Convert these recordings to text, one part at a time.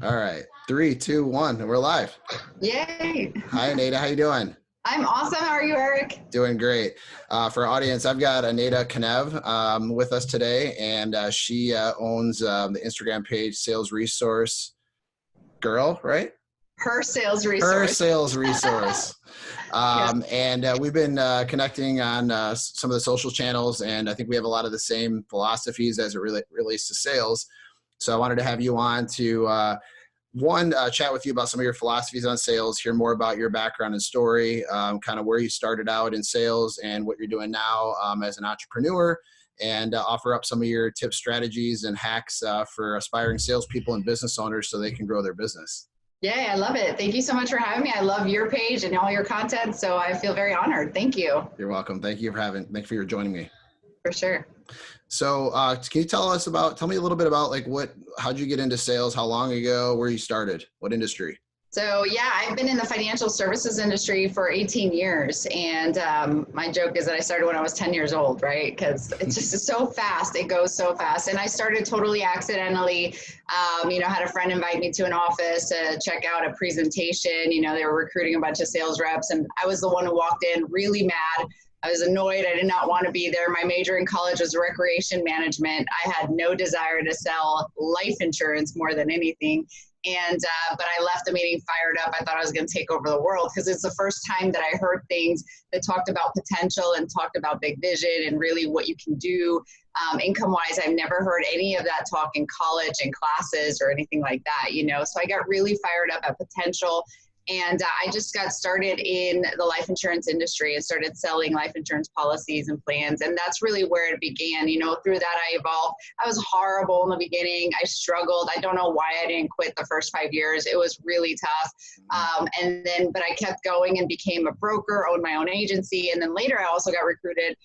All right. 3, 2, 1. We're live. Yay. Hi, Eneida. How you doing? I'm awesome. How are you, Eric? Doing great. For our audience, I've got Eneida Canev with us today, and she owns the Instagram page Sales Resource Girl, right? Her Sales Resource. Her Sales Resource. And we've been connecting on some of the social channels, and I think we have a lot of the same philosophies as it relates to sales. So I wanted to have you on to chat with you about some of your philosophies on sales, hear more about your background and story, kind of where you started out in sales and what you're doing now as an entrepreneur, and offer up some of your tips, strategies, and hacks for aspiring salespeople and business owners so they can grow their business. Yeah, I love it. Thank you so much for having me. I love your page and all your content, so I feel very honored. Thank you. You're welcome. Thank you for joining me. For sure. So can you tell me a little bit about how'd you get into sales? How long ago? Where you started? What industry? So yeah, I've been in the financial services industry for 18 years. And my joke is that I started when I was 10 years old, right? Because it's just so fast. It goes so fast. And I started totally accidentally, had a friend invite me to an office to check out a presentation. They were recruiting a bunch of sales reps, and I was the one who walked in really mad. I was annoyed. I did not want to be there. My major in college was recreation management. I had no desire to sell life insurance more than anything. But I left the meeting fired up. I thought I was going to take over the world because it's the first time that I heard things that talked about potential and talked about big vision and really what you can do income-wise. I've never heard any of that talk in college and classes or anything like that, So I got really fired up at potential. And I just got started in the life insurance industry and started selling life insurance policies and plans. And that's really where it began. Through that, I evolved. I was horrible in the beginning. I struggled. I don't know why I didn't quit the first 5 years. It was really tough. But I kept going and became a broker, owned my own agency. And then later, I also got recruited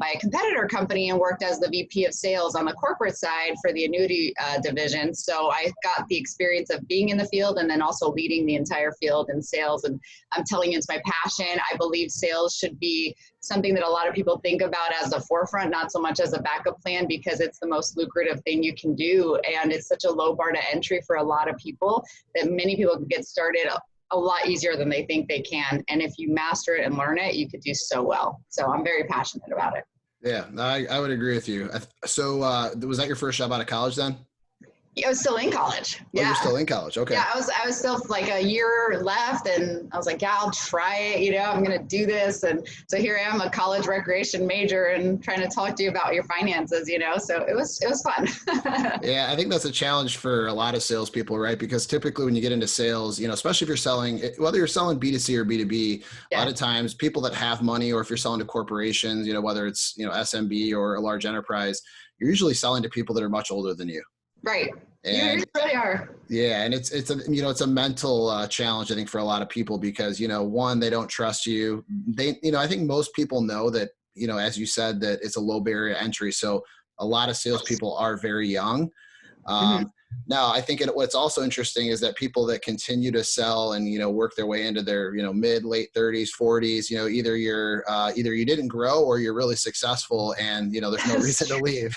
by a competitor company and worked as the VP of sales on the corporate side for the annuity division. So I got the experience of being in the field and then also leading the entire field in sales. And I'm telling you, it's my passion. I believe sales should be something that a lot of people think about as the forefront, not so much as a backup plan, because it's the most lucrative thing you can do. And it's such a low bar to entry for a lot of people that many people can get started a lot easier than they think they can. And if you master it and learn it, you could do so well. So I'm very passionate about it. Yeah, I would agree with you. So was that your first job out of college then? I was still in college. Yeah. Oh, you're still in college. Okay. Yeah, I was still like a year left, and I was like, yeah, I'll try it. I'm going to do this. And so here I am, a college recreation major, and trying to talk to you about your finances, So it was fun. Yeah, I think that's a challenge for a lot of salespeople, right? Because typically when you get into sales, especially if you're selling, whether you're selling B2C or B2B, a lot of times people that have money, or if you're selling to corporations, whether it's, SMB or a large enterprise, you're usually selling to people that are much older than you. Right. And you really are. Yeah. And it's a mental challenge, I think, for a lot of people, because, one, they don't trust you. I think most people know that, as you said, that it's a low barrier entry. So a lot of salespeople are very young. Now, I think what's also interesting is that people that continue to sell and, work their way into their, mid, late 30s, 40s, either you didn't grow or you're really successful, and, there's no reason to leave.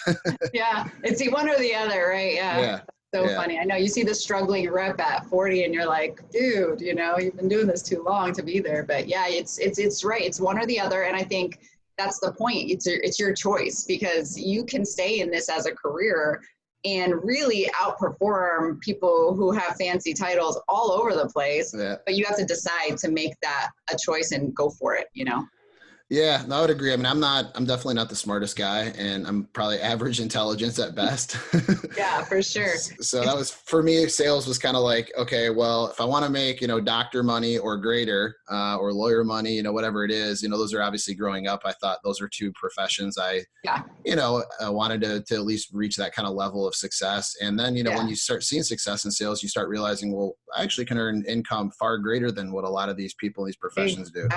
Yeah. It's one or the other, right? Yeah. So funny. I know you see the struggling rep at 40 and you're like, dude, you've been doing this too long to be there. But yeah, it's right. It's one or the other. And I think that's the point. It's your choice, because you can stay in this as a career and really outperform people who have fancy titles all over the place. Yeah. But you have to decide to make that a choice and go for it, Yeah, no, I would agree. I mean, I'm definitely not the smartest guy, and I'm probably average intelligence at best. Yeah, for sure. So that was, for me, sales was kind of like, okay, well, if I want to make, doctor money or greater, or lawyer money, whatever it is, those are obviously, growing up, I thought those were two professions I wanted to at least reach that kind of level of success. And then, when you start seeing success in sales, you start realizing, well, I actually can earn income far greater than what a lot of these people in these professions do.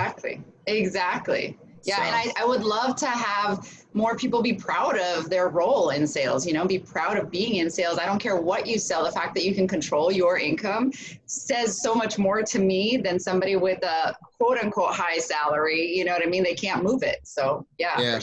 Exactly. Yeah. So. And I would love to have more people be proud of their role in sales, be proud of being in sales. I don't care what you sell. The fact that you can control your income says so much more to me than somebody with a quote unquote high salary. You know what I mean? They can't move it. So yeah. Yeah.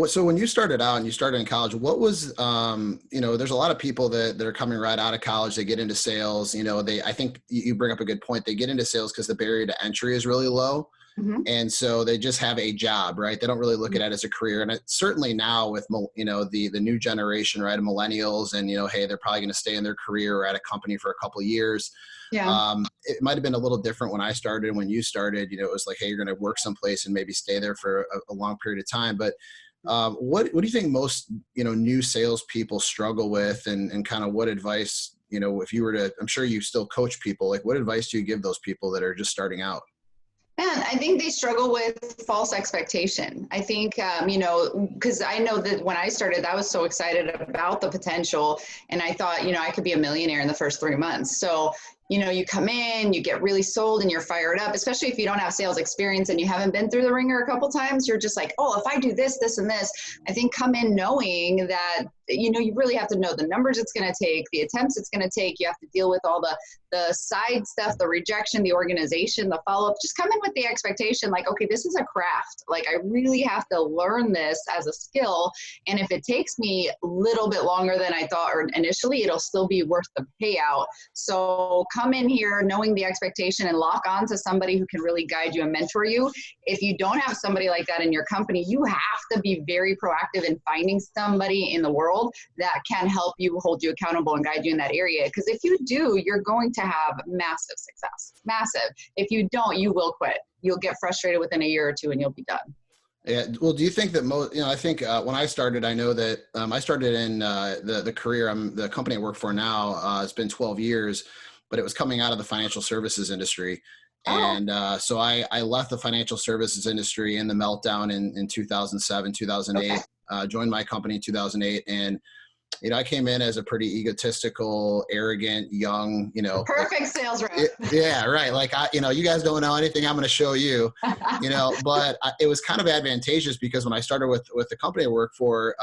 So when you started out and you started in college, what was, there's a lot of people that are coming right out of college, they get into sales, I think you bring up a good point. They get into sales because the barrier to entry is really low. Mm-hmm. And so they just have a job, right? They don't really look at it as a career. And certainly now with, the new generation, right, of millennials and, hey, they're probably going to stay in their career or at a company for a couple of years. Yeah. It might've been a little different when I started. When you started, it was like, hey, you're going to work someplace and maybe stay there for a long period of time. But what do you think most, new salespeople struggle with, and kind of what advice, if you were to, I'm sure you still coach people, like what advice do you give those people that are just starting out? Man, I think they struggle with false expectation. I think, because I know that when I started, I was so excited about the potential, and I thought, I could be a millionaire in the first 3 months. So, you come in, you get really sold and you're fired up, especially if you don't have sales experience and you haven't been through the ringer a couple times. You're just like, oh, if I do this, this, and this, I think come in knowing that, you really have to know the numbers it's going to take, the attempts it's going to take. You have to deal with all the side stuff, the rejection, the organization, the follow-up. Just come in with the expectation like, okay, this is a craft. Like I really have to learn this as a skill. And if it takes me a little bit longer than I thought or initially, it'll still be worth the payout. So come in here knowing the expectation and lock on to somebody who can really guide you and mentor you. If you don't have somebody like that in your company, you have to be very proactive in finding somebody in the world that can help you, hold you accountable, and guide you in that area. Because if you do, you're going to have massive success. Massive. If you don't, you will quit. You'll get frustrated within a year or two and you'll be done. Yeah. Well, do you think that I think when I started, I know that I started in the career, the company I work for now, it's been 12 years, but it was coming out of the financial services industry. And so I left the financial services industry in the meltdown in 2007, 2008, okay. Joined my company in 2008. And, I came in as a pretty egotistical, arrogant, young, perfect sales rep. Yeah, right. Like, you guys don't know anything. I'm going to show you, but it was kind of advantageous because when I started with the company I work for,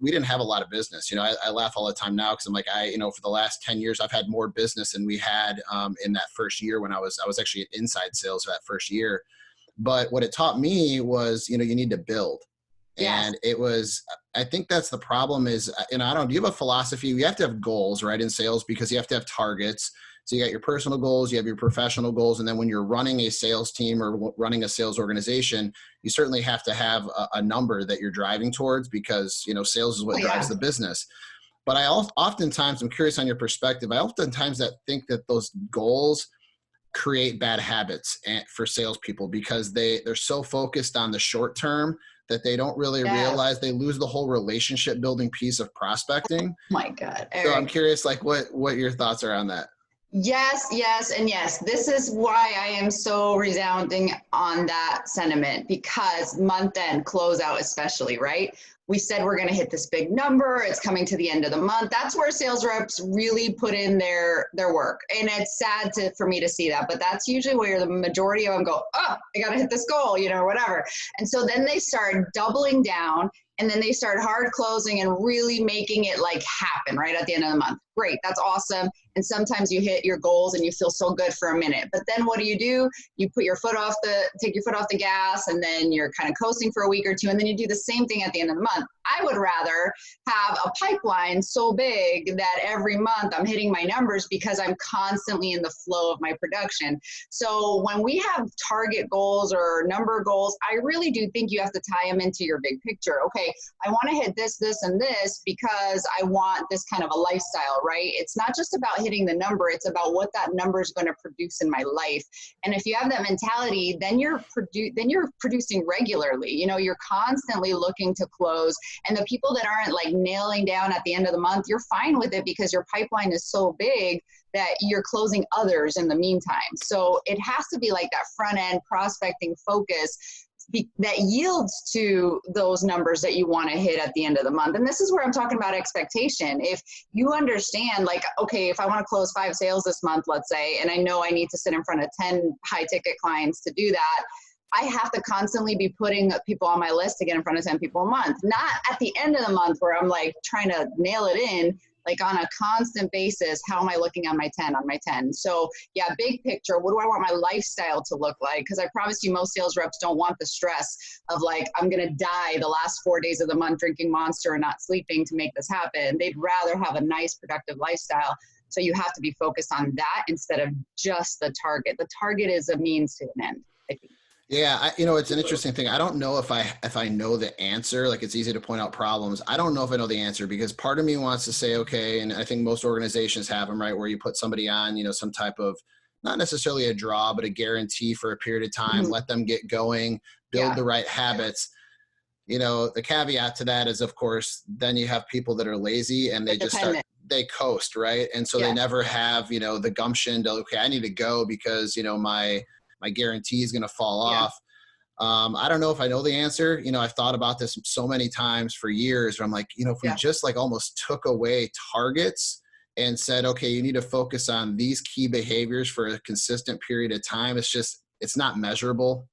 we didn't have a lot of business. I laugh all the time now because I'm like, for the last 10 years, I've had more business than we had in that first year when I was actually in inside sales for that first year. But what it taught me was, you need to build. Yes. And it was, I think that's the problem is, do you have a philosophy? You have to have goals, right, in sales because you have to have targets. So you got your personal goals, you have your professional goals. And then when you're running a sales team or running a sales organization, you certainly have to have a number that you're driving towards because, sales is what drives the business. But oftentimes, I'm curious on your perspective, I oftentimes think that those goals create bad habits for salespeople because they're so focused on the short term that they don't really realize they lose the whole relationship building piece of prospecting. Oh my God, Erik. So I'm curious, like what your thoughts are on that. Yes, and yes. This is why I am so resounding on that sentiment because month end closeout, especially, right? We said we're going to hit this big number. It's coming to the end of the month. That's where sales reps really put in their work. And it's sad for me to see that, but that's usually where the majority of them go, oh, I got to hit this goal, whatever. And so then they start doubling down and then they start hard closing and really making it like happen right at the end of the month. Great. That's awesome. And sometimes you hit your goals and you feel so good for a minute, but then what do? You put your take your foot off the gas and then you're kind of coasting for a week or two. And then you do the same thing at the end of the month. I would rather have a pipeline so big that every month I'm hitting my numbers because I'm constantly in the flow of my production. So when we have target goals or number goals, I really do think you have to tie them into your big picture. Okay, I want to hit this, this, and this because I want this kind of a lifestyle, right? It's not just about hitting the number. It's about what that number is going to produce in my life. And if you have that mentality, then you're producing regularly. You're constantly looking to close. And the people that aren't like nailing down at the end of the month, you're fine with it because your pipeline is so big that you're closing others in the meantime. So it has to be like that front end prospecting focus that yields to those numbers that you want to hit at the end of the month. And this is where I'm talking about expectation. If you understand, like, okay, if I want to close 5 sales this month, let's say, and I know I need to sit in front of 10 high ticket clients to do that, I have to constantly be putting people on my list to get in front of 10 people a month, not at the end of the month where I'm like trying to nail it in. like on a constant basis, how am I looking on my 10? So yeah, big picture, what do I want my lifestyle to look like? Because I promise you, most sales reps don't want the stress of like, I'm going to die the last 4 days of the month drinking Monster and not sleeping to make this happen. They'd rather have a nice, productive lifestyle. So you have to be focused on that instead of just the target. The target is a means to an end, I think. Yeah, it's an interesting thing. I don't know if I know the answer. Like, it's easy to point out problems. I don't know if I know the answer, because part of me wants to say, okay, and I think most organizations have them, right, where you put somebody on, some type of, not necessarily a draw, but a guarantee for a period of time, Mm-hmm. let them get going, build the right habits. The caveat to that is, of course, then you have people that are lazy and they just they coast, right? And so they never have, the gumption to, okay, I need to go because, my guarantee is going to fall off. I don't know if I know the answer. I've thought about this so many times for years where I'm like, if we just like almost took away targets and said, okay, you need to focus on these key behaviors for a consistent period of time. It's not measurable.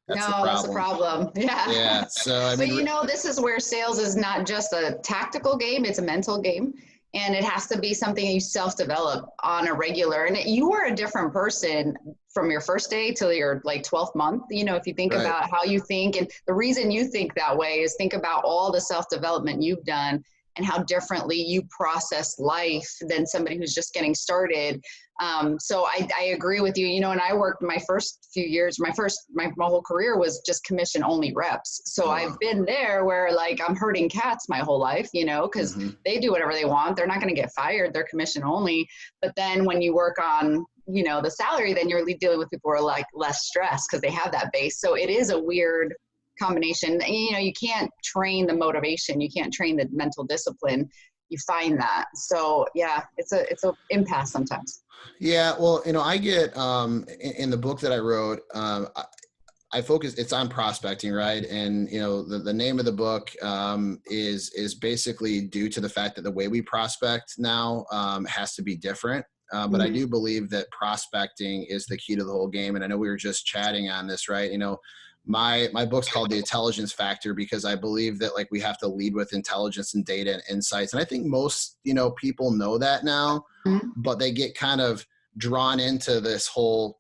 That's the problem. Yeah. Yeah. So, I mean, but this is where sales is not just a tactical game. It's a mental game. And it has to be something you self-develop on a regular. And you are a different person from your first day till your like 12th month. If you think about how you think, and the reason you think that way is think about all the self-development you've done and how differently you process life than somebody who's just getting started. So I agree with you, and I worked my first few years, my whole career was just commission only reps. So I've been there where like I'm herding cats my whole life, because they do whatever they want. They're not going to get fired. They're commission only. But then when you work on, the salary, then you're dealing with people who are like less stressed because they have that base. So it is a weird combination. You can't train the motivation. You can't train the mental discipline. You find that. So yeah, it's a impasse sometimes. Yeah. Well, I get, in the book that I wrote, I focus, it's on prospecting, right? And, the name of the book, is basically due to the fact that the way we prospect now, has to be different. But I do believe that prospecting is the key to the whole game. And I know we were just chatting on this, right? My book's called The Intelligence Factor, because I believe that like we have to lead with intelligence and data and insights. And I think most, people know that now, but they get kind of drawn into this whole,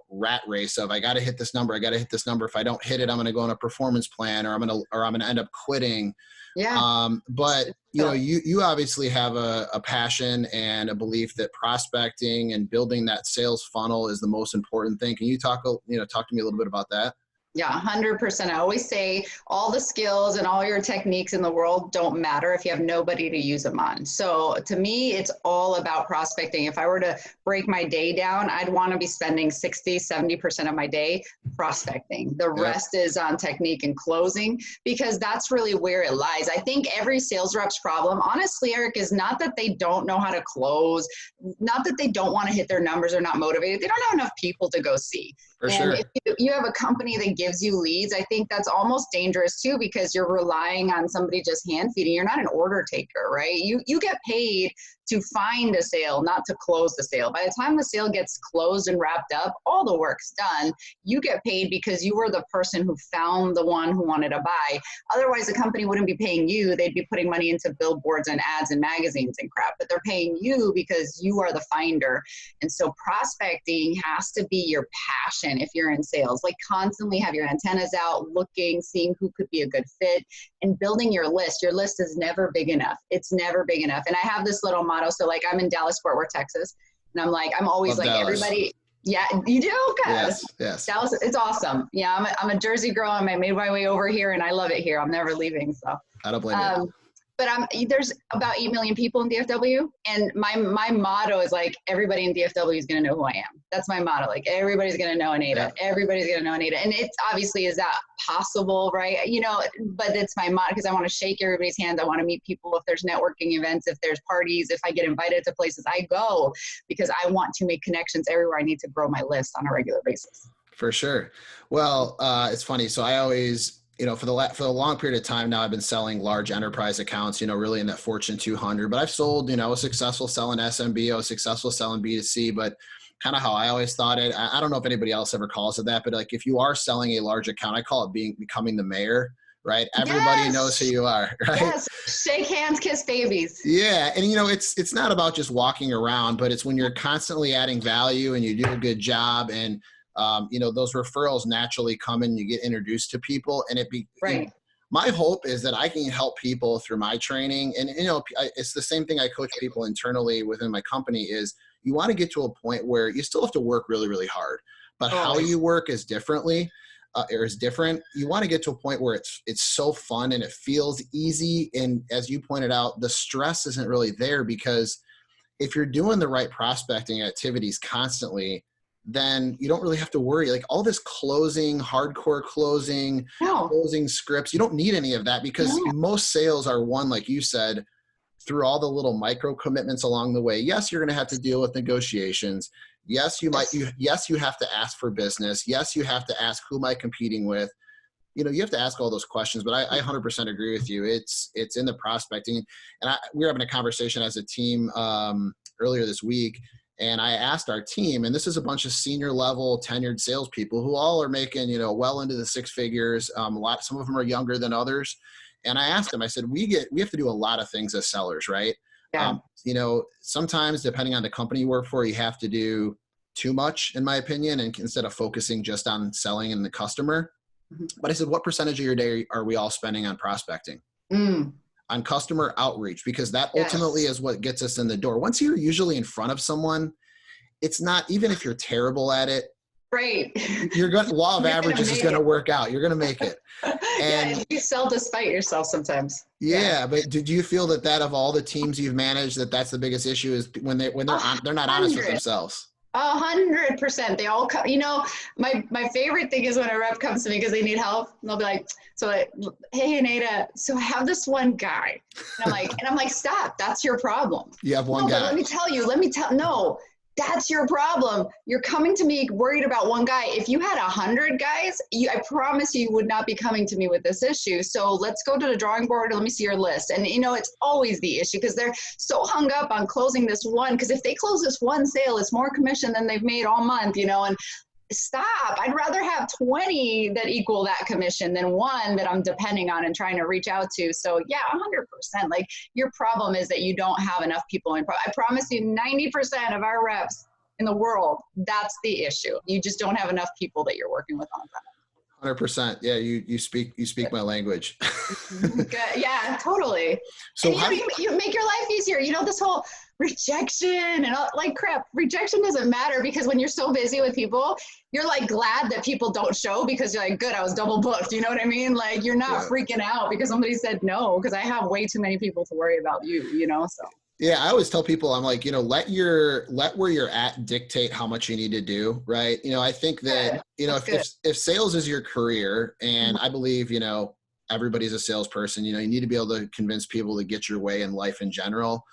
rat race of, I got to hit this number. If I don't hit it, I'm going to go on a performance plan, or I'm going to end up quitting. Yeah. But you obviously have a passion and a belief that prospecting and building that sales funnel is the most important thing. Can you talk to me a little bit about that? Yeah, 100%. I always say all the skills and all your techniques in the world don't matter if you have nobody to use them on. So to me, it's all about prospecting. If I were to break my day down, I'd want to be spending 60, 70% of my day prospecting. The rest is on technique and closing, because that's really where it lies. I think every sales rep's problem, honestly, Erik, is not that they don't know how to close, not that they don't want to hit their numbers or not motivated. They don't have enough people to go see. If you have a company that gives you leads, I think that's almost dangerous too, because you're relying on somebody just hand feeding. You're not an order taker, right? You get paid to find a sale, not to close the sale. By the time the sale gets closed and wrapped up, all the work's done. You get paid because you were the person who found the one who wanted to buy. Otherwise, the company wouldn't be paying you. They'd be putting money into billboards and ads and magazines and crap, but they're paying you because you are the finder. And so prospecting has to be your passion if you're in sales. Like, constantly have your antennas out, looking, seeing who could be a good fit, and building your list. Your list is never big enough. It's never big enough. And I have this little motto. So like, I'm in Dallas-Fort Worth, Texas, and I'm always like, Dallas. Everybody. Yeah, you do? Good. Yes. Dallas, it's awesome. Yeah, I'm a Jersey girl, and I made my way over here, and I love it here. I'm never leaving. So I don't blame you. But there's about 8 million people in DFW, and my motto is like, everybody in DFW is going to know who I am. That's my motto. Like, everybody's going to know Eneida. Yeah. Everybody's going to know Eneida. And it's obviously, is that possible, right? But it's my motto, because I want to shake everybody's hand. I want to meet people. If there's networking events, if there's parties, if I get invited to places, I go, because I want to make connections everywhere. I need to grow my list on a regular basis. For sure. Well, it's funny. So I always, for the long period of time now, I've been selling large enterprise accounts, really in that Fortune 200, but I've sold, I was successful selling SMB, I was successful selling B2C, but kind of how I always thought it. I don't know if anybody else ever calls it that, but like, if you are selling a large account, I call it becoming the mayor, right? Everybody knows who you are, right? Yes. Shake hands, kiss babies. Yeah. And it's not about just walking around, but it's when you're constantly adding value and you do a good job, and those referrals naturally come in, you get introduced to people, and right. My hope is that I can help people through my training. And, it's the same thing I coach people internally within my company is you want to get to a point where you still have to work really, really hard, but how you work is different. You want to get to a point where it's so fun and it feels easy. And as you pointed out, the stress isn't really there, because if you're doing the right prospecting activities constantly, then you don't really have to worry. Like all this hardcore closing scripts, you don't need any of that, because most sales are won, like you said, through all the little micro commitments along the way. Yes, you're going to have to deal with negotiations. Yes, you have to ask for business. Yes, you have to ask, who am I competing with? You have to ask all those questions, but I 100% agree with you. It's in the prospecting. And we were having a conversation as a team earlier this week, and I asked our team, and this is a bunch of senior level tenured salespeople who all are making, well into the six figures. Some of them are younger than others. And I asked them, I said, we have to do a lot of things as sellers, right? Yeah. Sometimes depending on the company you work for, you have to do too much, in my opinion, and instead of focusing just on selling and the customer. Mm-hmm. But I said, what percentage of your day are we all spending on prospecting? On customer outreach, because that ultimately is what gets us in the door. Once you're usually in front of someone, it's not, even if you're terrible at it, right, law of averages is going to work out. You're going to make it. And you sell despite yourself sometimes. Yeah. But did you feel that of all the teams you've managed, that's the biggest issue, is when they're not honest with themselves? 100%. They all come, my favorite thing is when a rep comes to me because they need help, and they'll be like, hey, Eneida, so I have this one guy. And I'm like, stop, that's your problem. You have one guy. But no, that's your problem. You're coming to me worried about one guy. If you had 100 guys, I promise you would not be coming to me with this issue. So let's go to the drawing board and let me see your list. And it's always the issue, because they're so hung up on closing this one. Because if they close this one sale, it's more commission than they've made all month, and stop. I'd rather have 20 that equal that commission than one that I'm depending on and trying to reach out to. So yeah, 100%. Like, your problem is that you don't have enough people in. I promise you, 90% of our reps in the world, that's the issue. You just don't have enough people that you're working with on that. 100%. Yeah, you speak my language. Good. Yeah, totally. So you make your life easier. This whole rejection and crap. Rejection doesn't matter, because when you're so busy with people, you're like glad that people don't show, because you're like, good, I was double booked. You know what I mean? Like, you're not freaking out because somebody said no, because I have way too many people to worry about you. So. Yeah, I always tell people, I'm like, let where you're at dictate how much you need to do, right? I think that, if sales is your career, and I believe, everybody's a salesperson, you need to be able to convince people to get your way in life in general.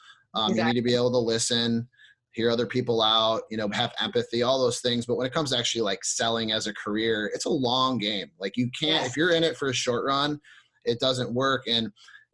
You need to be able to listen, hear other people out, have empathy, all those things. But when it comes to actually like selling as a career, it's a long game. Like, you can't, if you're in it for a short run, it doesn't work. And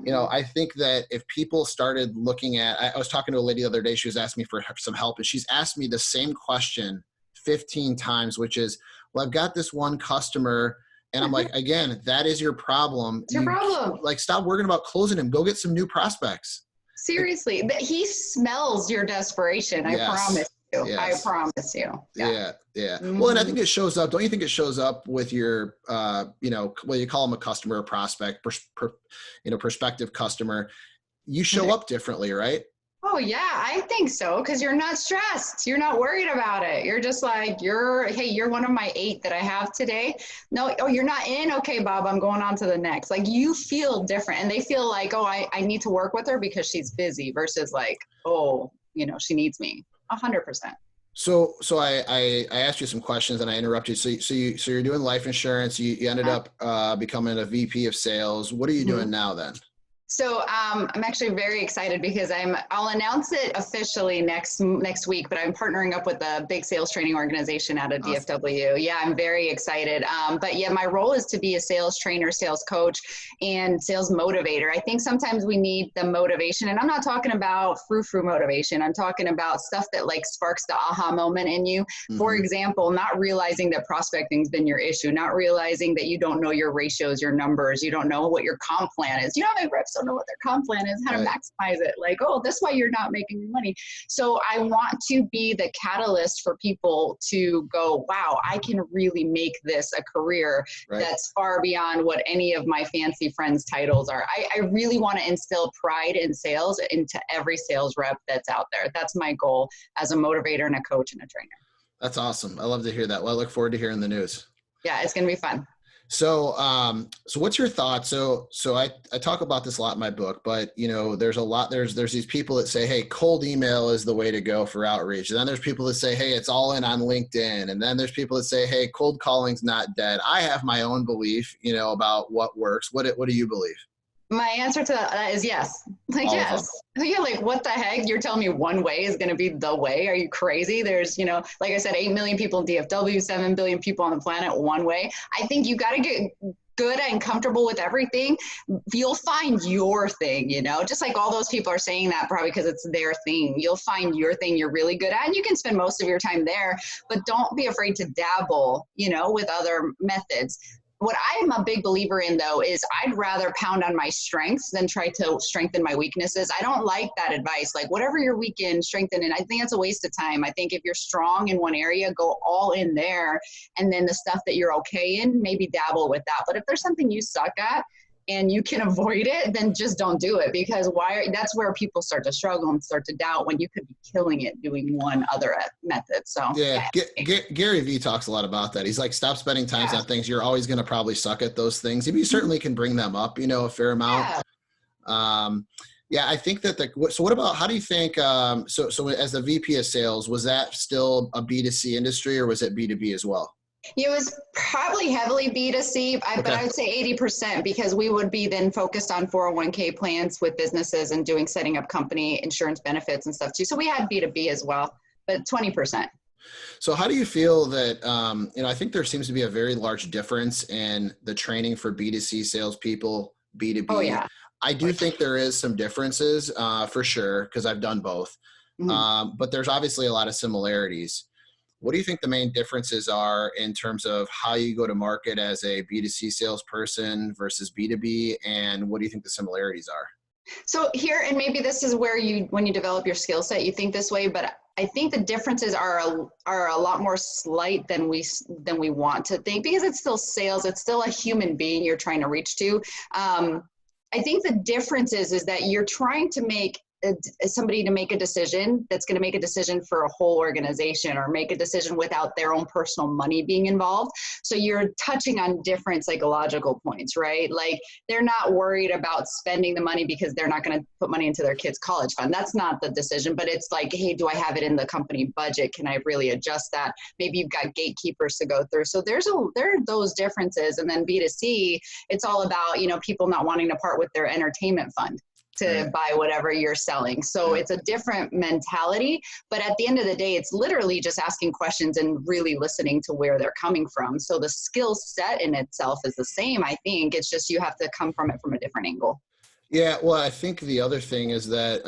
I think that if people started looking at, I was talking to a lady the other day, she was asking me for some help, and she's asked me the same question 15 times, which is, well, I've got this one customer, and I'm like, again, that is your problem. It's your problem. Like, stop worrying about closing him. Go get some new prospects. Seriously, he smells your desperation. I promise you. Yes. I promise you. Yeah. Mm-hmm. Well, and I think it shows up. Don't you think it shows up with your, whether you call them a customer or prospect, prospective customer, you show up differently, right? Oh yeah, I think so. Because you're not stressed. You're not worried about it. You're just like, you're one of my 8 that I have today. No, you're not in. Okay, Bob, I'm going on to the next. Like, you feel different, and they feel like, I need to work with her because she's busy, versus like, she needs me. 100%. So I asked you some questions and I interrupted you. So you're doing life insurance. You ended up becoming a VP of sales. What are you doing now then? So I'm actually very excited because I'll announce it officially next week, but I'm partnering up with a big sales training organization out of Awesome. DFW. Yeah, I'm very excited. But yeah, my role is to be a sales trainer, sales coach, and sales motivator. I think sometimes we need the motivation, and I'm not talking about frou-frou motivation. I'm talking about stuff that like sparks the aha moment in you. For Hmm. example, not realizing that prospecting's been your issue, not realizing that you don't know your ratios, your numbers, you don't know what your comp plan is. You know, my reps don't know what their comp plan is, how to Right. maximize it. Like, oh, that's why you're not making your money. So I want to be the catalyst for people to go, wow, I can really make this a career Right. that's far beyond what any of my fancy friends' titles are. I really want to instill pride in sales into every sales rep that's out there. That's my goal as a motivator and a coach and a trainer. That's awesome. I love to hear that. Well, I look forward to hearing the news. Yeah, it's going to be fun. So what's your thought? So I talk about this a lot in my book, but there's these people that say, hey, cold email is the way to go for outreach. And then there's people that say, hey, it's all in on LinkedIn. And then there's people that say, hey, cold calling's not dead. I have my own belief, about what works. What do you believe? My answer to that is yes. Like, All of them. yes. Yeah, like, what the heck? You're telling me one way is going to be the way? Are you crazy? There's, like I said, 8 million people in DFW, 7 billion people on the planet, one way. I think you got to get good and comfortable with everything. You'll find your thing, just like all those people are saying that probably because it's their thing. You'll find your thing you're really good at, and you can spend most of your time there, but don't be afraid to dabble, with other methods. What I'm a big believer in, though, is I'd rather pound on my strengths than try to strengthen my weaknesses. I don't like that advice. Like, whatever you're weak in, strengthen it. I think that's a waste of time. I think if you're strong in one area, go all in there. And then the stuff that you're okay in, maybe dabble with that. But if there's something you suck at and you can avoid it, then just don't do it, because that's where people start to struggle and start to doubt when you could be killing it doing one other method. So Yeah, Gary Vee talks a lot about that. He's like, stop spending time on things. You're always going to probably suck at those things. You certainly can bring them up, a fair amount. Yeah. Yeah, I think that so what about, how do you think, so as the VP of sales, was that still a B2C industry or was it B2B as well? It was probably heavily B2C, but I would say 80%, because we would be then focused on 401k plans with businesses and setting up company insurance benefits and stuff too. So we had B2B as well, but 20%. So how do you feel that, I think there seems to be a very large difference in the training for B2C salespeople, B2B. Oh, yeah. I do think there is some differences for sure, because I've done both. Mm-hmm. But there's obviously a lot of similarities. What do you think the main differences are in terms of how you go to market as a B2C salesperson versus B2B? And what do you think the similarities are? So here, and maybe this is where when you develop your skill set, you think this way, but I think the differences are a lot more slight than we want to think, because it's still sales. It's still a human being you're trying to reach to. I think the difference is that you're trying to make somebody to make a decision that's going to make a decision for a whole organization, or make a decision without their own personal money being involved. So you're touching on different psychological points, right? Like, they're not worried about spending the money because they're not going to put money into their kids' college fund. That's not the decision, but it's like, hey, do I have it in the company budget? Can I really adjust that? Maybe you've got gatekeepers to go through. So there are those differences. And then B2C, it's all about, people not wanting to part with their entertainment fund to buy whatever you're selling. So it's a different mentality, but at the end of the day, it's literally just asking questions and really listening to where they're coming from. So the skill set in itself is the same, I think. It's just you have to come from it from a different angle. Yeah, well, I think the other thing is that,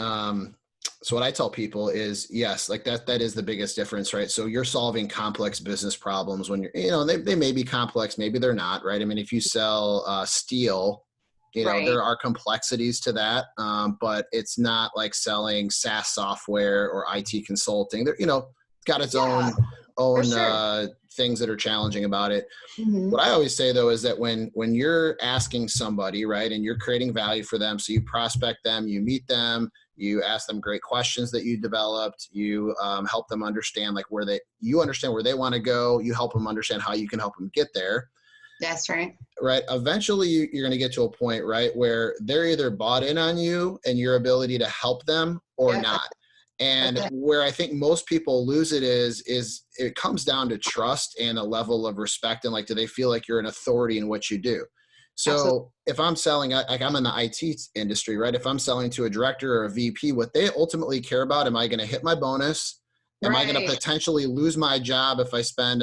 so what I tell people is, yes, like that is the biggest difference, right? So you're solving complex business problems when they may be complex, maybe they're not, right? I mean, if you sell steel, there are complexities to that, but it's not like selling SaaS software or IT consulting. There, got its own things that are challenging about it. Mm-hmm. What I always say, though, is that when you're asking somebody, right, and you're creating value for them, so you prospect them, you meet them, you ask them great questions that you developed, you help them understand you understand where they want to go, you help them understand how you can help them get there. That's right. Right. Eventually you're going to get to a point, right, where they're either bought in on you and your ability to help them or not. And where I think most people lose it is it comes down to trust and a level of respect. And do they feel like you're an authority in what you do? Absolutely. So if I'm selling, like I'm in the IT industry, right? If I'm selling to a director or a VP, what they ultimately care about, am I going to hit my bonus? Am I going to Right. potentially lose my job if I spend,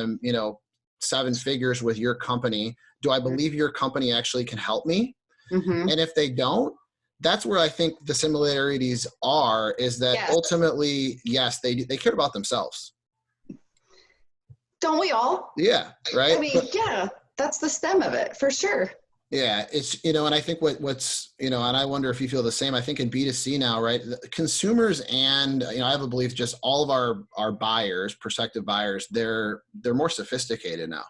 7 figures with your company? Do I believe your company actually can help me? Mm-hmm. And if they don't, that's where I think the similarities are, is that Yes. ultimately, yes, they care about themselves. Don't we all? Yeah. Right. I mean, yeah, that's the stem of it for sure. Yeah, it's, and I think what's, and I wonder if you feel the same. I think in B2C now, right, consumers and, I have a belief just all of our buyers, prospective buyers, they're more sophisticated now.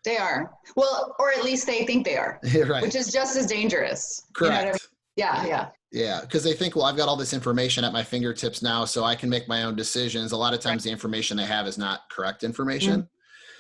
They are. Well, or at least they think they are, Right. which is just as dangerous. Correct. You know what I mean? Yeah, yeah. Yeah, because they think, well, I've got all this information at my fingertips now, so I can make my own decisions. A lot of times the information they have is not correct information.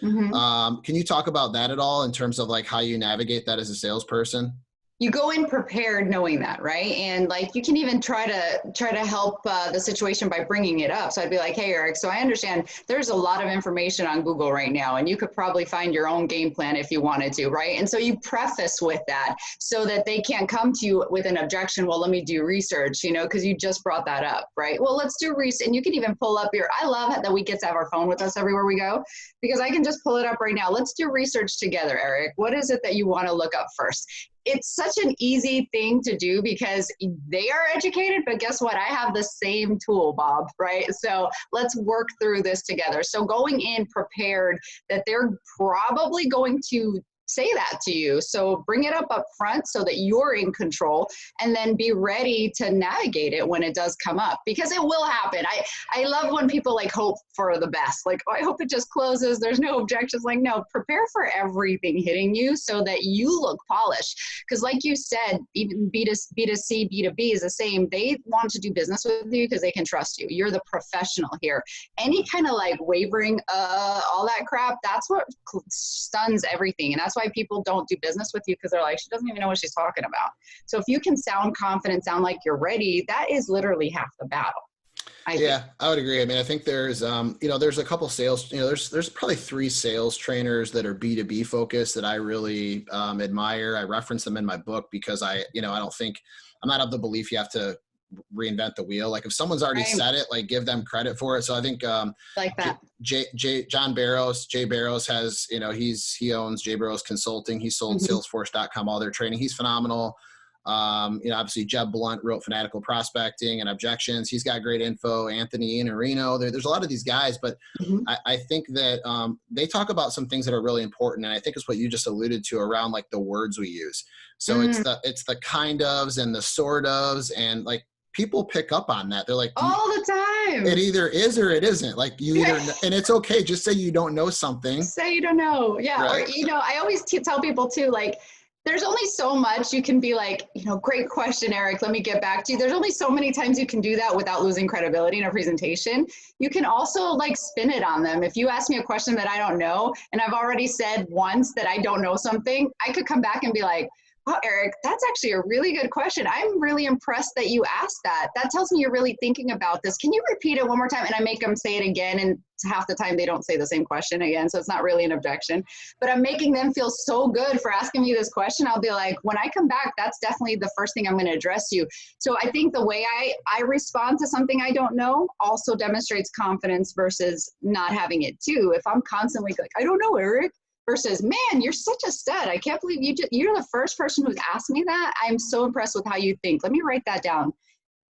Mm-hmm. Can you talk about that at all in terms of like how you navigate that as a salesperson? You go in prepared knowing that, right? And like you can even try to help the situation by bringing it up. So I'd be like, hey, Erik, so I understand there's a lot of information on Google right now, and you could probably find your own game plan if you wanted to, right? And so you preface with that so that they can't come to you with an objection. Well, let me do research, because you just brought that up, right? Well, let's do research. And you can even pull up I love that we get to have our phone with us everywhere we go, because I can just pull it up right now. Let's do research together, Erik. What is it that you want to look up first? It's such an easy thing to do because they are educated, but guess what? I have the same tool, Bob, right? So let's work through this together. So going in prepared that they're probably going to say that to you. So bring it up front so that you're in control, and then be ready to navigate it when it does come up, because it will happen. I love when people like hope for the best. Like, oh, I hope it just closes. There's no objections. Like, no, prepare for everything hitting you so that you look polished. Because like you said, even B2C, B2B is the same. They want to do business with you because they can trust you. You're the professional here. Any kind of like wavering, all that crap, that's what stuns everything. And that's why people don't do business with you, because they're like, she doesn't even know what she's talking about. So if you can sound confident, sound like you're ready, that is literally half the battle. I would agree. I mean, I think there's, there's a couple sales, there's probably 3 sales trainers that are B2B focused that I really admire. I reference them in my book because I don't think, I'm not of the belief you have to reinvent the wheel. Like if someone's already said it, like give them credit for it. So I think like that. Jay Barrows has, he owns Jay Barrows Consulting. He sold Salesforce.com, all their training. He's phenomenal. Obviously Jeb Blunt wrote Fanatical Prospecting and Objections. He's got great info. Anthony Iannarino. There's a lot of these guys, but I think that they talk about some things that are really important. And I think it's what you just alluded to around like the words we use. So it's the kind ofs and the sort ofs, and like people pick up on that. They're like, all the time. It either is or it isn't. Like you either, and it's okay. Just say you don't know something. Say you don't know. Yeah. Right? Or, I always tell people too, like, there's only so much you can be like, great question, Erik, let me get back to you. There's only so many times you can do that without losing credibility in a presentation. You can also like spin it on them. If you ask me a question that I don't know, and I've already said once that I don't know something, I could come back and be like, oh, Erik, that's actually a really good question. I'm really impressed that you asked that. That tells me you're really thinking about this. Can you repeat it one more time? And I make them say it again, and half the time they don't say the same question again, so it's not really an objection. But I'm making them feel so good for asking me this question. I'll be like, when I come back, that's definitely the first thing I'm going to address you. So I think the way I respond to something I don't know also demonstrates confidence versus not having it too. If I'm constantly like, I don't know, Erik, versus, man, you're such a stud. I can't believe you're the first person who's asked me that. I'm so impressed with how you think. Let me write that down.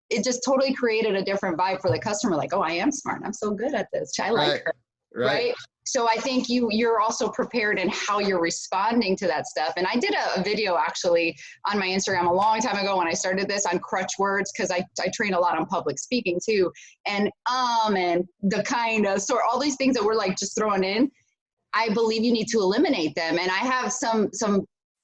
It just totally created a different vibe for the customer. Like, oh, I am smart. I'm so good at this. I like her. Right. So I think you're also prepared in how you're responding to that stuff. And I did a video actually on my Instagram a long time ago when I started this on crutch words, because I train a lot on public speaking too. And the kind of, so all these things that we're like just throwing in, I believe you need to eliminate them. And I have some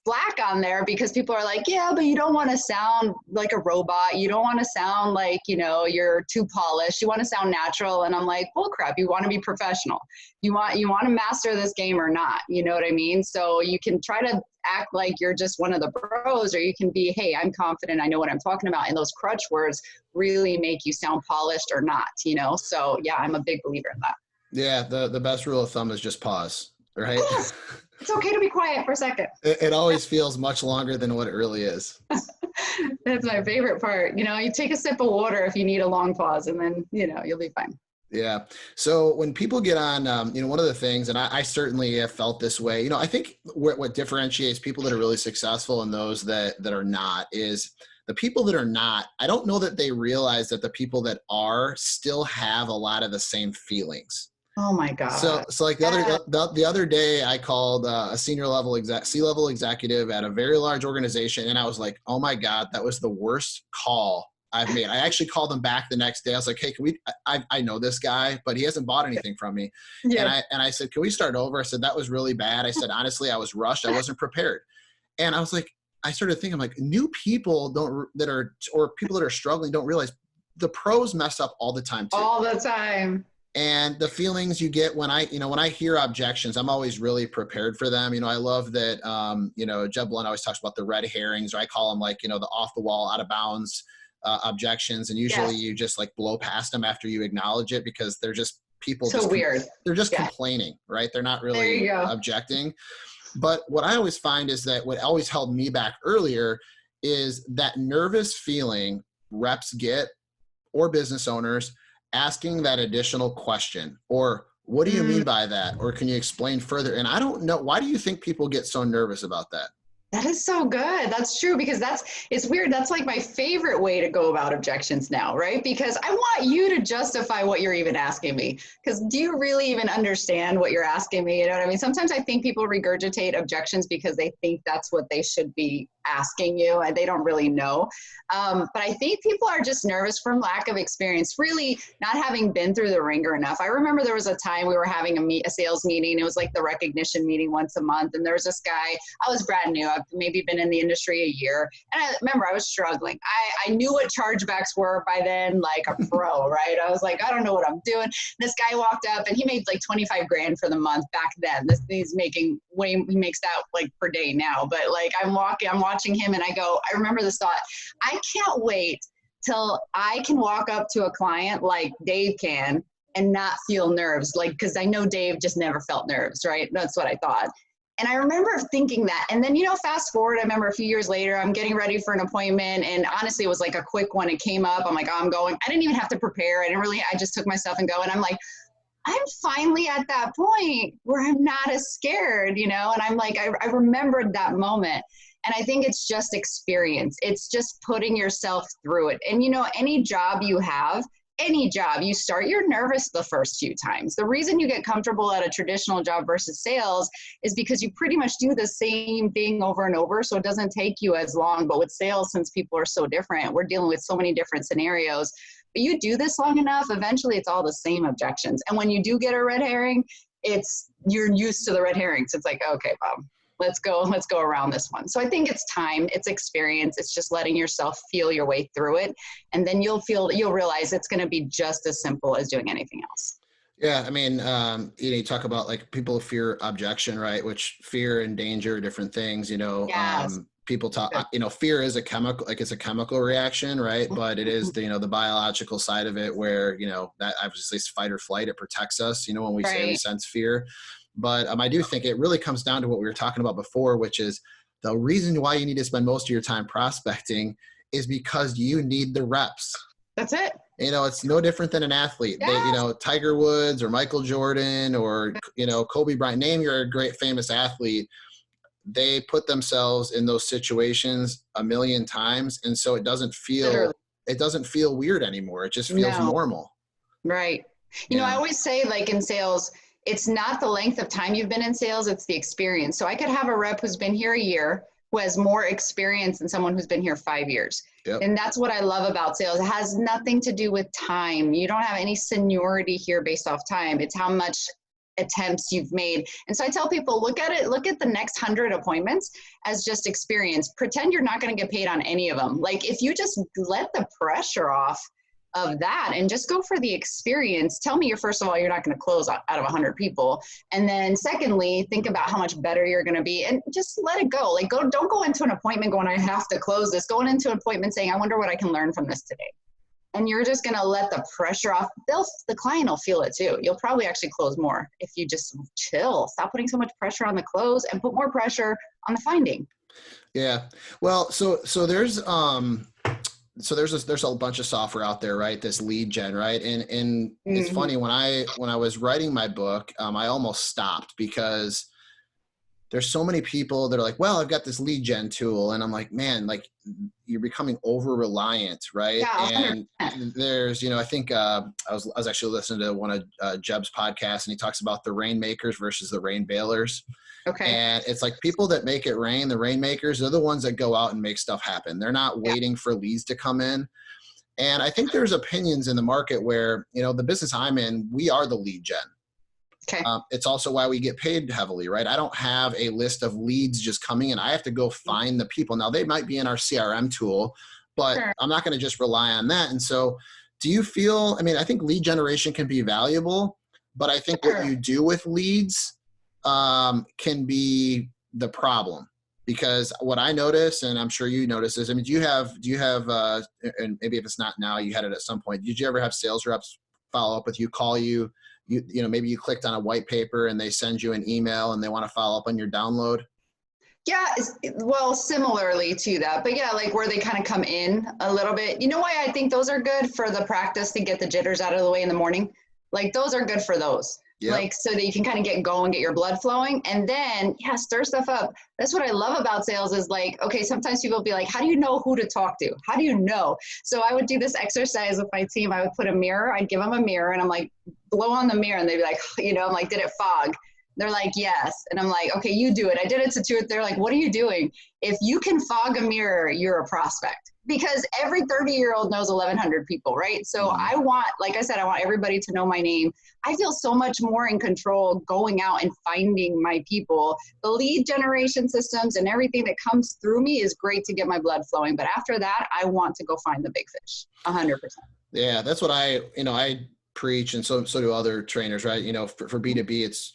flack on there because people are like, yeah, but you don't want to sound like a robot. You don't want to sound like, you're too polished. You want to sound natural. And I'm like, bull crap. You want to be professional. You want to master this game or not. You know what I mean? So you can try to act like you're just one of the pros, or you can be, hey, I'm confident. I know what I'm talking about. And those crutch words really make you sound polished or not, So yeah, I'm a big believer in that. Yeah, the best rule of thumb is just pause, right? It's okay to be quiet for a second. It always feels much longer than what it really is. That's my favorite part. You take a sip of water if you need a long pause, and then, you'll be fine. Yeah. So when people get on, one of the things, and I certainly have felt this way, I think what differentiates people that are really successful and those that are not is the people that are not, I don't know that they realize that the people that are still have a lot of the same feelings. Oh my God. So like the other day I called a C-level executive at a very large organization. And I was like, oh my God, that was the worst call I've made. I actually called them back the next day. I was like, hey, I know this guy, but he hasn't bought anything from me. Yeah. And I said, can we start over? I said, that was really bad. I said, honestly, I was rushed. I wasn't prepared. And I was like, I started thinking, I'm like, new people or people that are struggling don't realize the pros mess up all the time too. All the time. And the feelings you get when I hear objections, I'm always really prepared for them. I love that, Jeb Blunt always talks about the red herrings, or I call them the off the wall, out of bounds objections. And usually you just blow past them after you acknowledge it, because they're just people. So weird. They're just complaining, right? They're not really objecting. But what I always find is that what always held me back earlier is that nervous feeling reps get, or business owners, asking that additional question, or what do you mean by that? Or can you explain further? And I don't know, why do you think people get so nervous about that? That is so good. That's true, because it's weird. That's my favorite way to go about objections now, right? Because I want you to justify what you're even asking me. Because do you really even understand what you're asking me? You know what I mean? Sometimes I think people regurgitate objections because they think that's what they should be asking you, and they don't really know. But I think people are just nervous from lack of experience, really not having been through the ringer enough. I remember there was a time we were having a sales meeting. It was the recognition meeting once a month. And there was this guy, I was brand new. I've maybe been in the industry a year. And I remember I was struggling. I knew what chargebacks were by then, like a pro, right? I was like, I don't know what I'm doing. This guy walked up and he made 25 grand for the month back then. He's making he makes that per day now. But I'm watching him and I remember this thought, I can't wait till I can walk up to a client like Dave can and not feel nerves, because I know Dave just never felt nerves, right? That's what I thought. And I remember thinking that. And then, fast forward, I remember a few years later, I'm getting ready for an appointment. And honestly, it was a quick one. It came up. I'm like, oh, I'm going. I didn't even have to prepare. I just took myself and go. And I'm like, I'm finally at that point where I'm not as scared, and I'm like, I remembered that moment. And I think it's just experience. It's just putting yourself through it. And, any job you have, you start, you're nervous the first few times. The reason you get comfortable at a traditional job versus sales is because you pretty much do the same thing over and over. So it doesn't take you as long. But with sales, since people are so different, we're dealing with so many different scenarios. But you do this long enough, eventually it's all the same objections. And when you do get a red herring, you're used to the red herrings. It's like, okay, Bob, let's go around this one. So I think it's time, it's experience. It's just letting yourself feel your way through it. And then you'll realize it's going to be just as simple as doing anything else. Yeah. I mean, you talk about people fear objection, right? Which fear and danger are different things, Yes. People talk, fear is a chemical, it's a chemical reaction, right? But it is the biological side of it where, that obviously is fight or flight. It protects us, when we say we sense fear. But I do think it really comes down to what we were talking about before, which is the reason why you need to spend most of your time prospecting is because you need the reps. That's it. It's no different than an athlete. Yes. They, Tiger Woods or Michael Jordan or, Kobe Bryant, name your great famous athlete. They put themselves in those situations a million times. And so it doesn't feel weird anymore. It just feels normal. Right. I always say in sales, it's not the length of time you've been in sales, it's the experience. So I could have a rep who's been here a year who has more experience than someone who's been here 5 years. Yep. And that's what I love about sales. It has nothing to do with time. You don't have any seniority here based off time. It's how much attempts you've made. And so I tell people, look at the next 100 appointments as just experience. Pretend you're not going to get paid on any of them. If you just let the pressure off of that and just go for the experience, tell me first of all, you're not going to close out of 100 people. And then secondly, think about how much better you're going to be and just let it go. Don't go into an appointment going, I have to close this. Going into an appointment saying, I wonder what I can learn from this today. and you're just going to let the pressure off, the client will feel it too. You'll probably actually close more if you just chill, stop putting so much pressure on the close and put more pressure on the finding. Yeah. Well, so there's there's a bunch of software out there, right? This lead gen, right? And it's funny, when I was writing my book, I almost stopped because there's so many people that are like, well, I've got this lead gen tool. And I'm like, man, like you're becoming over reliant, right? Yeah, and there's, I think I was actually listening to one of Jeb's podcasts, and he talks about the rainmakers versus the rain bailers. Okay. And it's like people that make it rain, the rainmakers, they're the ones that go out and make stuff happen. They're not waiting for leads to come in. And I think there's opinions in the market where, the business I'm in, we are the lead gen. Okay. It's also why we get paid heavily, right? I don't have a list of leads just coming in. I have to go find the people. Now, they might be in our CRM tool, but Sure. I'm not going to just rely on that. And so do you feel, I think lead generation can be valuable, but I think what you do with leads can be the problem. Because what I notice, and I'm sure you notice, is, do you have, and maybe if it's not now, you had it at some point, did you ever have sales reps follow up with you, call you, maybe you clicked on a white paper and they send you an email and they want to follow up on your download? Yeah, well, similarly to that, but yeah, like where they kind of come in a little bit. You know why I think those are good? For the practice to get the jitters out of the way in the morning. Like those are good for those. Yep. Like, so that you can kind of get going, get your blood flowing, and then, stir stuff up. That's what I love about sales is like, okay, sometimes people will be like, how do you know who to talk to? How do you know? So I would do this exercise with my team. I would put a mirror, I'd give them a mirror, and I'm like, blow on the mirror, and they'd be like, I'm like, did it fog? They're like, yes. And I'm like, okay, you do it. I did it to two. They're like, what are you doing? If you can fog a mirror, you're a prospect. Because every 30-year-old knows 1,100 people, right? So I want, like I said, I want everybody to know my name. I feel so much more in control going out and finding my people. The lead generation systems and everything that comes through me is great to get my blood flowing. But after that, I want to go find the big fish, 100%. Yeah, that's what I preach, and so do other trainers, right? For B2B, it's,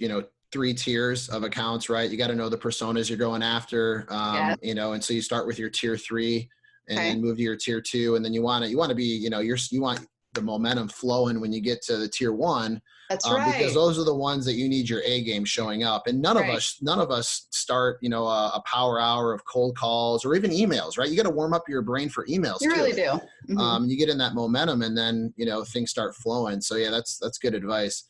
3 tiers of accounts, right? You got to know the personas you're going after, and so you start with your tier 3 and then move to your tier 2. And then you want to be, you want the momentum flowing when you get to the tier 1. That's right. Because those are the ones that you need your A game showing up. And none of us start, a power hour of cold calls or even emails, right? You got to warm up your brain for emails. You really do. Mm-hmm. And you get in that momentum, and then, things start flowing. So yeah, that's good advice.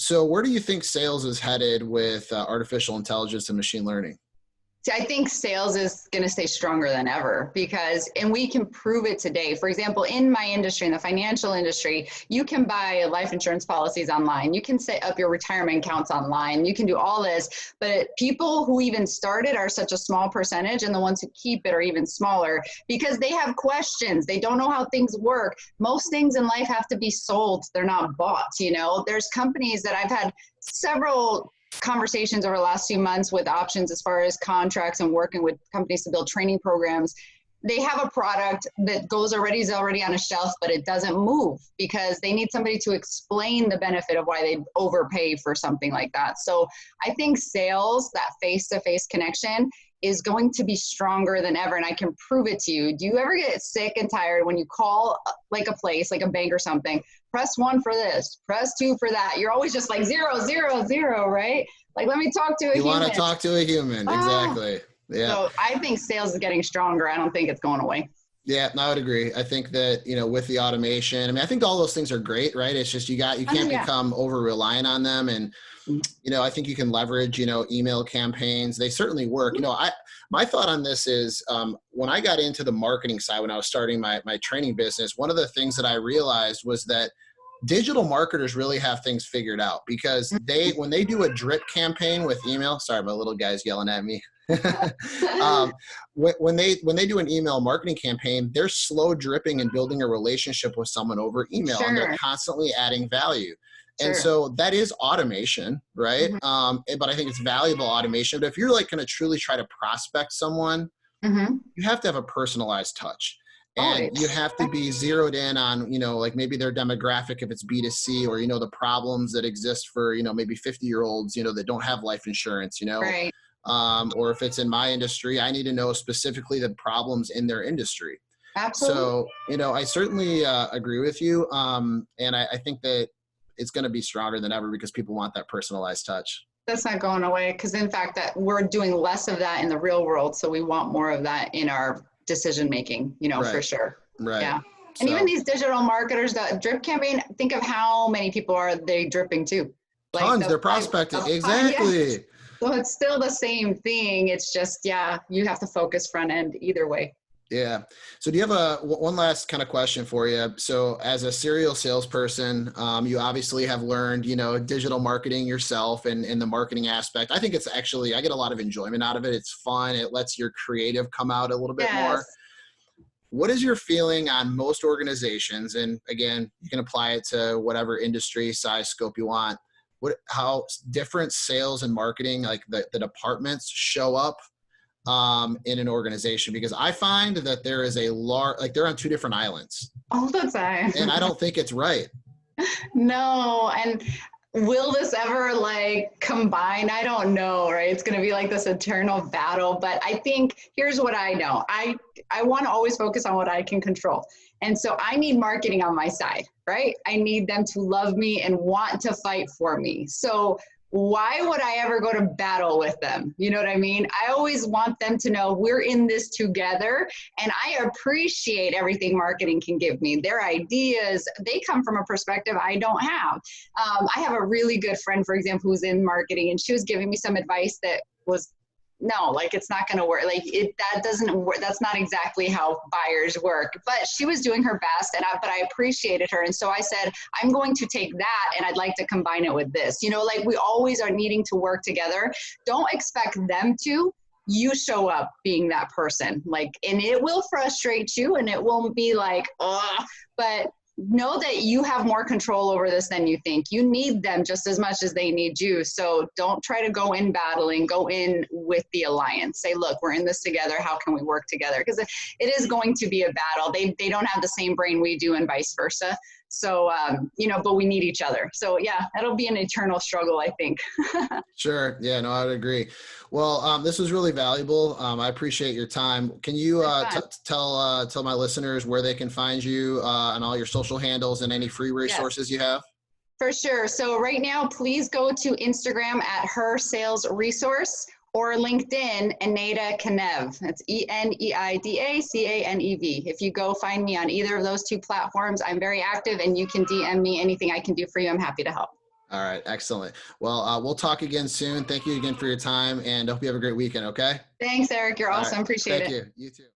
So where do you think sales is headed with artificial intelligence and machine learning? See, I think sales is going to stay stronger than ever and we can prove it today. For example, in my industry, in the financial industry, you can buy life insurance policies online. You can set up your retirement accounts online. You can do all this, but people who even started are such a small percentage, and the ones who keep it are even smaller because they have questions. They don't know how things work. Most things in life have to be sold. They're not bought. There's companies that I've had several conversations over the last few months with options as far as contracts and working with companies to build training programs. They have a product that is already on a shelf, but it doesn't move because they need somebody to explain the benefit of why they overpay for something like that. So I think sales, that face-to-face connection, is going to be stronger than ever, and I can prove it to you. Do you ever get sick and tired when you call like a place, like a bank or something, press 1 for this, press 2 for that? You're always just like 0, 0, 0, right? Like, let me talk to a human. You want to talk to a human, exactly. Yeah. So I think sales is getting stronger. I don't think it's going away. Yeah, I would agree. I think that, with the automation, I think all those things are great, right? It's just you can't become over reliant on them. And, I think you can leverage, email campaigns. They certainly work. My thought on this is when I got into the marketing side, when I was starting my training business, one of the things that I realized was that digital marketers really have things figured out because when they do a drip campaign with email, sorry, my little guy's yelling at me. When they do an email marketing campaign, they're slow dripping and building a relationship with someone over email. Sure. And they're constantly adding value. Sure. And so that is automation, right? Mm-hmm. But I think it's valuable automation. But if you're going to truly try to prospect someone, you have to have a personalized touch. And you have to be zeroed in on, maybe their demographic if it's B2C, or, the problems that exist for, maybe 50-year-olds, that don't have life insurance, Right. Or if it's in my industry, I need to know specifically the problems in their industry. Absolutely. So, I certainly agree with you. And I think that it's going to be stronger than ever because people want that personalized touch. That's not going away because, in fact, that we're doing less of that in the real world. So we want more of that in our decision making, for Right. sure. Right. Yeah. And even So these digital marketers, the drip campaign, think of how many people are they dripping to? Like tons, they're prospecting. yeah. Exactly. So it's still the same thing. It's just, you have to focus front end either way. Yeah. So do you have one last kind of question for you? So as a serial salesperson, you obviously have learned, digital marketing yourself and the marketing aspect. I think it's actually, I get a lot of enjoyment out of it. It's fun. It lets your creative come out a little bit more. Yes. What is your feeling on most organizations? And again, you can apply it to whatever industry, size, scope you want. How different sales and marketing, like the departments show up in an organization, because I find that there is like they're on two different islands All the time. and I don't think it's right. No. And will this ever combine? I don't know, right? It's going to be like this eternal battle. But I think here's what I know. I want to always focus on what I can control. And so I need marketing on my side, right? I need them to love me and want to fight for me. So why would I ever go to battle with them? You know what I mean? I always want them to know we're in this together, and I appreciate everything marketing can give me. Their ideas, they come from a perspective I don't have. I have a really good friend, for example, who's in marketing, and she was giving me some advice that was, no, it's not going to work. That doesn't work. That's not exactly how buyers work. But she was doing her best, but I appreciated her. And so I said, I'm going to take that and I'd like to combine it with this. We always are needing to work together. Don't expect them to. You show up being that person. And it will frustrate you and it won't be but know that you have more control over this than you think. You need them just as much as they need you. So don't try to go in battling, go in with the alliance. Say, look, we're in this together. How can we work together? Because it is going to be a battle. They don't have the same brain we do and vice versa. So, but we need each other. So yeah, that'll be an eternal struggle, I think. Sure. Yeah, no, I would agree. Well, this was really valuable. I appreciate your time. Can you tell my listeners where they can find you on all your social handles and any free resources you have? For sure. So right now, please go to Instagram at Her Sales Resource or LinkedIn, Eneida Canev. That's ENEIDA CANEV. If you go find me on either of those two platforms, I'm very active and you can DM me anything I can do for you. I'm happy to help. All right. Excellent. Well, we'll talk again soon. Thank you again for your time and I hope you have a great weekend. Okay. Thanks, Eric. You're awesome. Appreciate it. Thank you. You too.